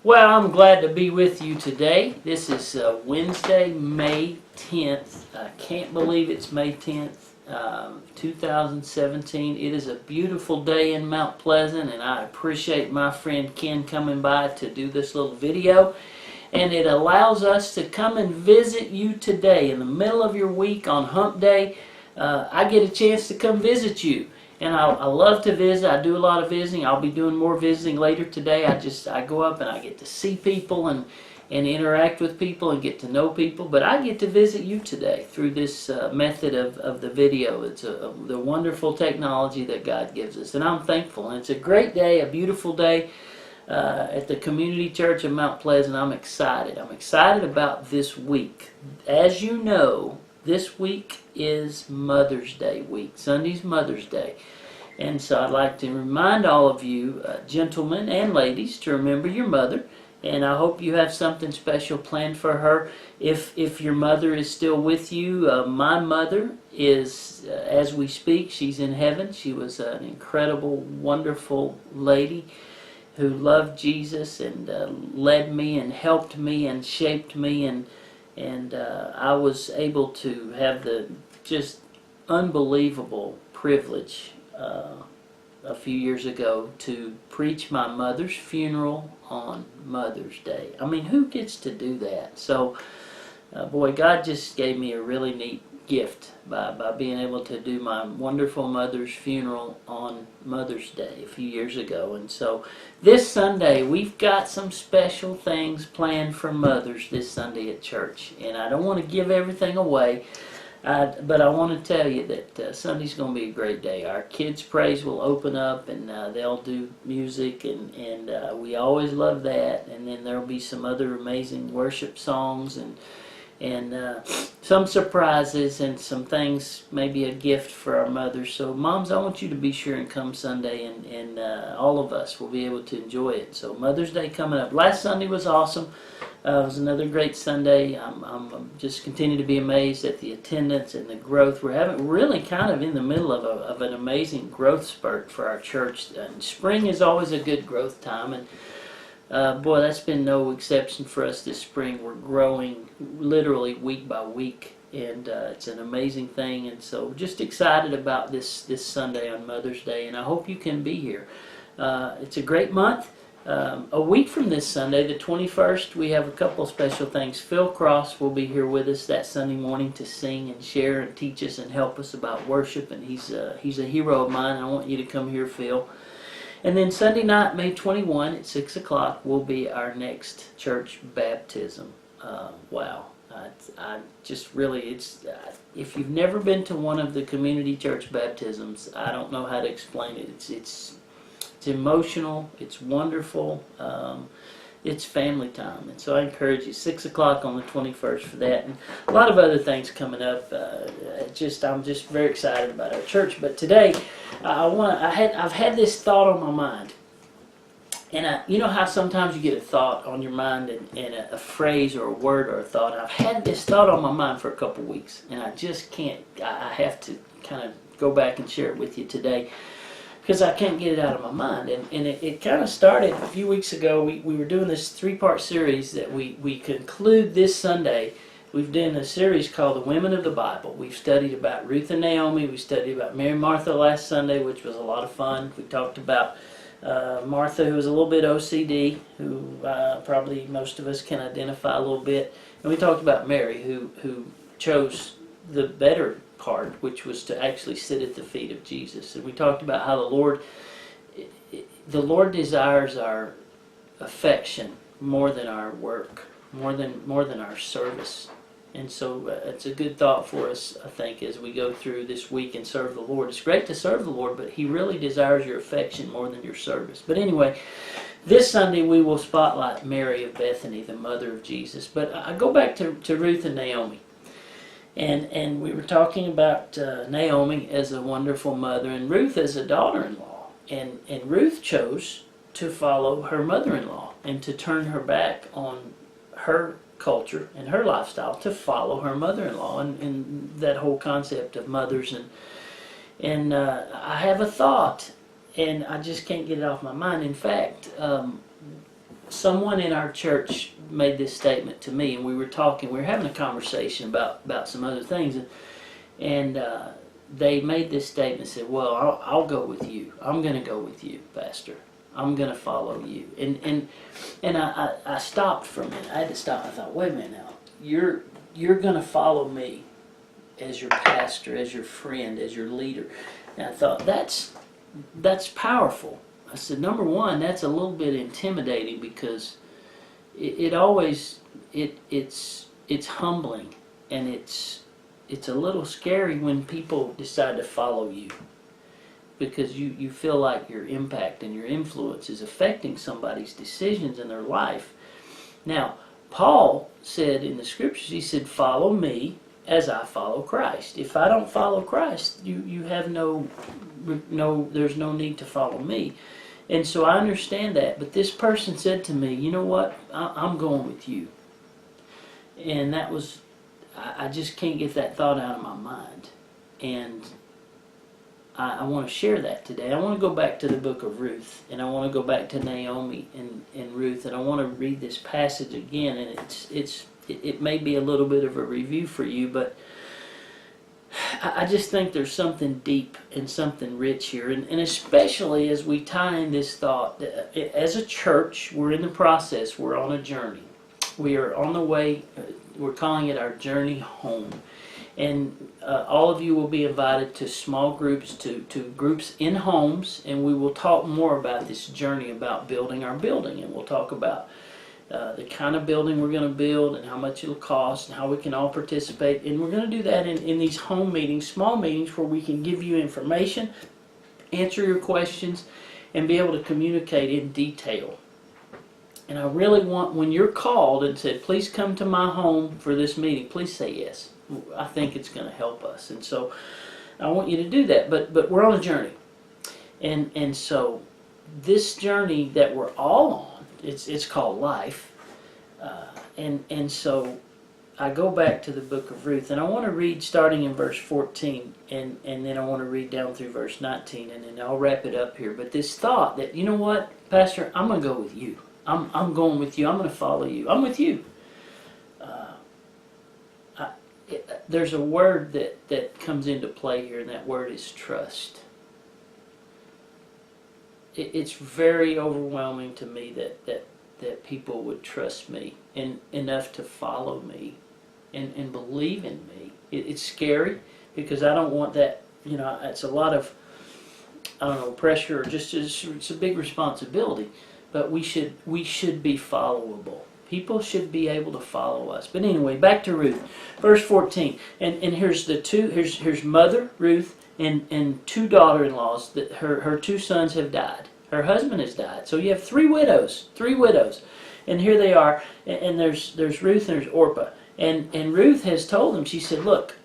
Well, I'm glad to be with you today. This is Wednesday, May 10th. I can't believe it's May 10th, 2017. It is a beautiful day in Mount Pleasant, and I appreciate my friend Ken coming by to do this little video. And it allows us to come and visit you today in the middle of your week on Hump Day. I get a chance to come visit you. And I love to visit. I do a lot of visiting. I'll be doing more visiting later today. I go up and I get to see people and interact with people and get to know people. But I get to visit you today through this method of the video. It's the wonderful technology that God gives us. And I'm thankful. And it's a great day, a beautiful day at the Community Church of Mount Pleasant. I'm excited. I'm excited about this week. As you know, this week is Mother's Day week. Sunday's Mother's Day. And so I'd like to remind all of you, gentlemen and ladies, to remember your mother. And I hope you have something special planned for her. If your mother is still with you, my mother is, as we speak, she's in heaven. She was an incredible, wonderful lady who loved Jesus and led me and helped me and shaped me, and I was able to have the just unbelievable privilege a few years ago to preach my mother's funeral on Mother's Day. I mean, who gets to do that? So, boy, God just gave me a really neat gift by being able to do my wonderful mother's funeral on Mother's Day a few years ago. And so this Sunday we've got some special things planned for mothers this Sunday at church, and I don't want to give everything away, but I want to tell you that Sunday's going to be a great day. Our kids' praise will open up, and they'll do music, and we always love that. And then there'll be some other amazing worship songs and some surprises and some things, maybe a gift for our mothers. So moms, I want you to be sure and come Sunday, and all of us will be able to enjoy it. So Mother's Day coming up. Last Sunday was awesome. It was another great Sunday. I'm just continue to be amazed at the attendance and the growth. We're really kind of in the middle of an amazing growth spurt for our church. And spring is always a good growth time, and boy, that's been no exception for us this spring. We're growing literally week by week, and it's an amazing thing. And so just excited about this Sunday on Mother's Day, and I hope you can be here. It's a great month. A week from this Sunday, the 21st, we have a couple special things. Phil Cross will be here with us that Sunday morning to sing and share and teach us and help us about worship, and he's a hero of mine. I want you to come hear Phil. And then Sunday night, May 21 at 6 o'clock, will be our next church baptism. Wow. I just really, if you've never been to one of the community church baptisms, I don't know how to explain it. It's emotional, it's wonderful, it's family time. And so I encourage you, 6 o'clock on the 21st for that. And a lot of other things coming up. I'm just very excited about our church. But today, I've had this thought on my mind, and you know how sometimes you get a thought on your mind and a phrase or a word or a thought. I've had this thought on my mind for a couple weeks, and I just can't. I have to kind of go back and share it with you today because I can't get it out of my mind. And it kind of started a few weeks ago. We were doing this 3-part series that we conclude this Sunday. We've done a series called The Women of the Bible. We've studied about Ruth and Naomi. We studied about Mary and Martha last Sunday, which was a lot of fun. We talked about Martha, who was a little bit OCD, who probably most of us can identify a little bit. And we talked about Mary, who chose the better part, which was to actually sit at the feet of Jesus. And we talked about how the Lord desires our affection more than our work, more than our service. And so it's a good thought for us, I think, as we go through this week and serve the Lord. It's great to serve the Lord, but He really desires your affection more than your service. But anyway, this Sunday we will spotlight Mary of Bethany, the mother of Jesus. But I go back to Ruth and Naomi. And we were talking about Naomi as a wonderful mother and Ruth as a daughter-in-law. And Ruth chose to follow her mother-in-law and to turn her back on her culture and her lifestyle to follow her mother-in-law and that whole concept of mothers. And I have a thought, and I just can't get it off my mind. In fact, someone in our church made this statement to me, and we were having a conversation about some other things, and they made this statement, said, well, I'll go with you. I'm going to go with you, Pastor. I'm going to follow you. And I stopped for a minute. I had to stop. I thought, wait a minute now. You're going to follow me as your pastor, as your friend, as your leader. And I thought, that's powerful. I said, number one, that's a little bit intimidating because it's humbling, and it's a little scary when people decide to follow you, because you feel like your impact and your influence is affecting somebody's decisions in their life. Now, Paul said in the scriptures, he said, follow me as I follow Christ. If I don't follow Christ, you have there's no need to follow me. And so I understand that, but this person said to me, you know what, I'm going with you. And that was, I just can't get that thought out of my mind. And I want to share that today. I want to go back to the book of Ruth, and I want to go back to Naomi and Ruth, and I want to read this passage again, and it may be a little bit of a review for you, but I just think there's something deep and something rich here, and especially as we tie in this thought, as a church, we're in the process, we're on a journey. We are on the way, we're calling it our journey home. And all of you will be invited to small groups, to groups in homes, and we will talk more about this journey, about building our building, and we'll talk about the kind of building we're going to build and how much it'll cost and how we can all participate. And we're going to do that in these home meetings, small meetings, where we can give you information, answer your questions, and be able to communicate in detail. And I really want, when you're called and said, please come to my home for this meeting, please say yes. I think it's going to help us. And so I want you to do that. But we're on a journey. And so this journey that we're all on, it's called life. And so I go back to the book of Ruth, and I want to read starting in verse 14, and then I want to read down through verse 19, and then I'll wrap it up here. But this thought that, you know what, Pastor, I'm going to go with you. I'm going with you. I'm going to follow you. I'm with you. There's a word that comes into play here, and that word is trust. It's very overwhelming to me that people would trust me and enough to follow me and believe in me. It's scary because I don't want that. You know, it's a lot of, I don't know, pressure, or just it's a big responsibility. But we should be followable. People should be able to follow us. But anyway, back to Ruth, verse 14. And here's here's mother Ruth and two daughter-in-laws. That her two sons have died. Her husband has died. So you have three widows. And here they are. And there's Ruth and there's Orpah. And Ruth has told them. She said, "Look,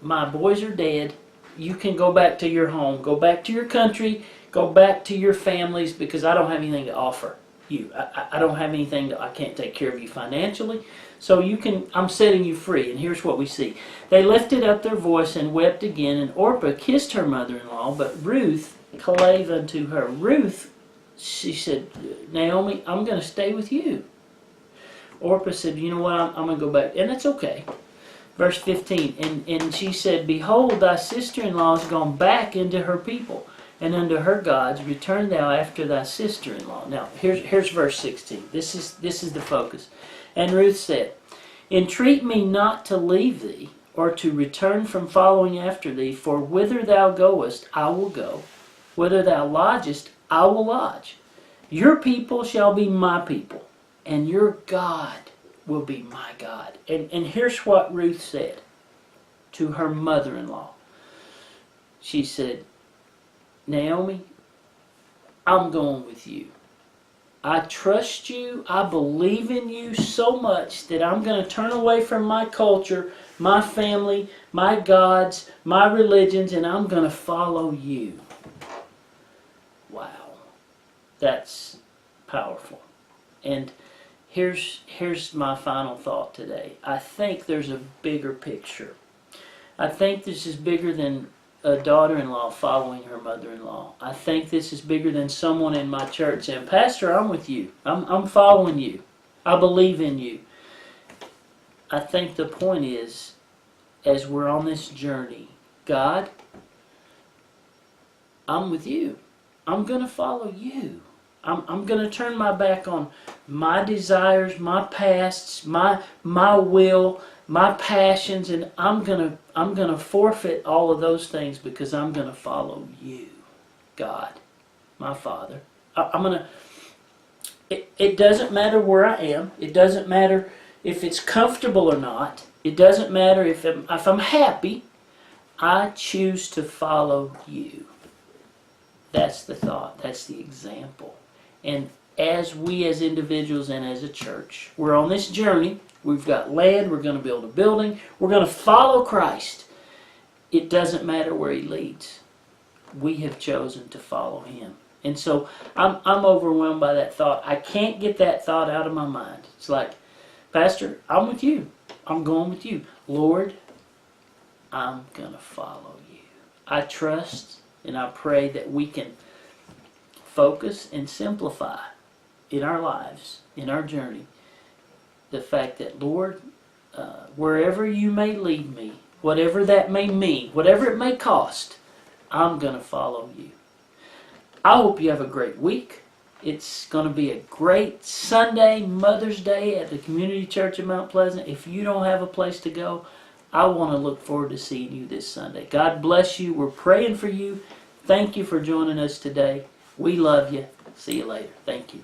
my boys are dead. You can go back to your home. Go back to your country. Go back to your families, because I don't have anything to offer you. I don't have anything I can't take care of you financially. So I'm setting you free." And here's what we see. They lifted up their voice and wept again, and Orpah kissed her mother-in-law, but Ruth clave unto her. Ruth, she said, "Naomi, I'm going to stay with you." Orpah said, "You know what, I'm going to go back." And that's okay. Verse 15, and she said, "Behold, thy sister-in-law is gone back into her people, and unto her gods, return thou after thy sister-in-law." Now, here's verse 16. This is the focus. And Ruth said, "Entreat me not to leave thee, or to return from following after thee, for whither thou goest, I will go. Whither thou lodgest, I will lodge. Your people shall be my people, and your God will be my God." And here's what Ruth said to her mother-in-law. She said, "Naomi, I'm going with you. I trust you. I believe in you so much that I'm going to turn away from my culture, my family, my gods, my religions, and I'm going to follow you." Wow. That's powerful. And here's my final thought today. I think there's a bigger picture. I think this is bigger than a daughter-in-law following her mother-in-law. I think this is bigger than someone in my church saying, Pastor, I'm with you. I'm following you. I believe in you. I think the point is, as we're on this journey, God, I'm with you. I'm going to follow you. I'm going to turn my back on my desires, my pasts, my will, my passions, and I'm gonna forfeit all of those things because I'm gonna follow you, God, my Father. It doesn't matter where I am. It doesn't matter if it's comfortable or not. It doesn't matter if I'm happy. I choose to follow you. That's the thought. That's the example. And as we as individuals and as a church, we're on this journey. We've got land. We're going to build a building. We're going to follow Christ. It doesn't matter where He leads. We have chosen to follow Him. And so I'm overwhelmed by that thought. I can't get that thought out of my mind. It's like, Pastor, I'm with you. I'm going with you. Lord, I'm going to follow you. I trust and I pray that we can focus and simplify in our lives, in our journey, the fact that, Lord, wherever you may lead me, whatever that may mean, whatever it may cost, I'm going to follow you. I hope you have a great week. It's going to be a great Sunday, Mother's Day at the Community Church of Mount Pleasant. If you don't have a place to go, I want to look forward to seeing you this Sunday. God bless you. We're praying for you. Thank you for joining us today. We love you. See you later. Thank you.